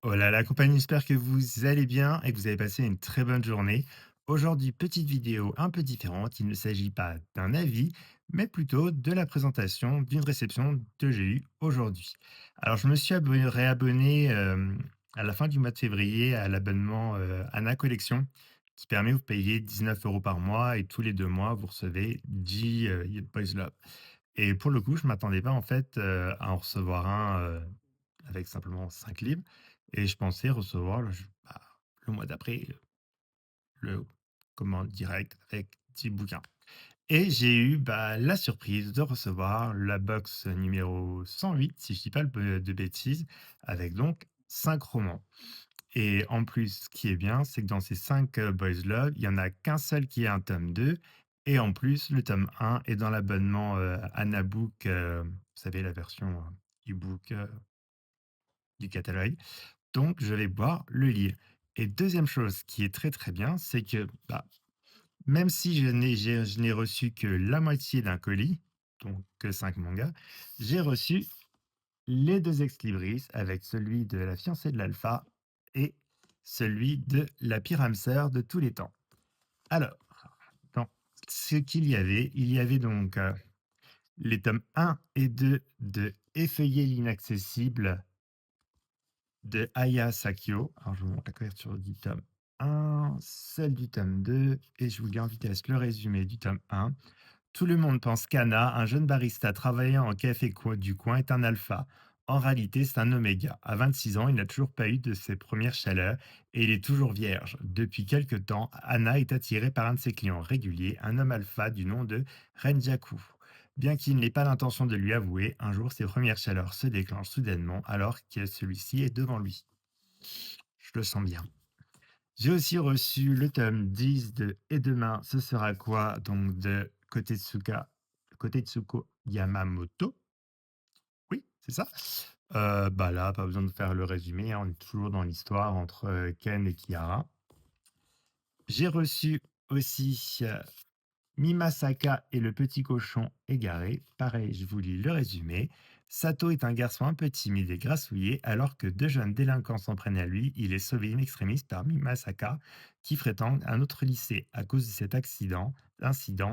Oh là la compagnie, j'espère que vous allez bien et que vous avez passé une très bonne journée. Aujourd'hui, petite vidéo un peu différente. Il ne s'agit pas d'un avis, mais plutôt de la présentation d'une réception que j'ai eue aujourd'hui. Alors, je me suis réabonné à la fin du mois de février à l'abonnement Anna Collection qui permet de vous payer 19 € par mois et tous les 2 mois, vous recevez 10 Boys Love. Et pour le coup, je m'attendais pas en fait, à en recevoir un, avec simplement 5 livres et je pensais recevoir le mois d'après, le commande direct avec 10 bouquins et j'ai eu, la surprise de recevoir la box numéro 108 si je dis pas de bêtises, avec donc 5 romans et en plus, ce qui est bien, c'est que dans ces 5 Boys Love, il y en a qu'un seul qui est un tome 2 et en plus, le tome 1 est dans l'abonnement, Anabook, vous savez la version, e-book, du catalogue. Donc je vais pouvoir le lire et deuxième chose qui est très, très bien, c'est que, même si je n'ai reçu que la moitié d'un colis, donc que 5 mangas, j'ai reçu les 2 ex-libris avec celui de La fiancée de l'alpha et celui de La pire âme sœur de tous les temps. Alors, dans ce qu'il y avait, il y avait donc, les tomes 1 et 2 de Effeuiller l'inaccessible de Aya Sakio. Alors je vous montre la couverture du tome 1, celle du tome 2 et je vous lis en vitesse le résumé du tome 1. Tout le monde pense qu'Anna, un jeune barista travaillant au café du coin, est un alpha. En réalité, c'est un oméga. À 26 ans, il n'a toujours pas eu de ses premières chaleurs et il est toujours vierge. Depuis quelque temps, Anna est attirée par un de ses clients réguliers, un homme alpha du nom de Renjaku. Bien qu'il n'ait pas l'intention de lui avouer, un jour ses premières chaleurs se déclenchent soudainement alors que celui-ci est devant lui. Je le sens bien. J'ai aussi reçu le tome 10 de Et demain, ce sera quoi? Donc de Kotetsuko Yamamoto. Oui, c'est ça. Là, pas besoin de faire le résumé, hein, on est toujours dans l'histoire entre, Ken et Kiara. J'ai reçu aussi, Mimasaka et le petit cochon égaré. Pareil, je vous lis le résumé. Sato est un garçon un peu timide et grassouillet. Alors que deux jeunes délinquants s'en prennent à lui, il est sauvé in extremis par Mimasaka, qui fréquente un autre lycée. À cause de cet incident,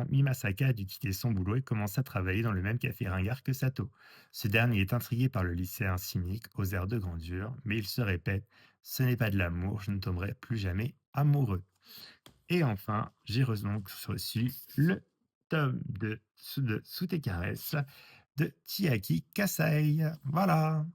Mimasaka a dû quitter son boulot et commencer à travailler dans le même café ringard que Sato. Ce dernier est intrigué par le lycéen cynique aux airs de grandeur, mais il se répète: ce n'est pas de l'amour, je ne tomberai plus jamais amoureux. Et enfin, j'ai donc reçu le tome de Sous tes caresses de Chiaki Kasai. Voilà.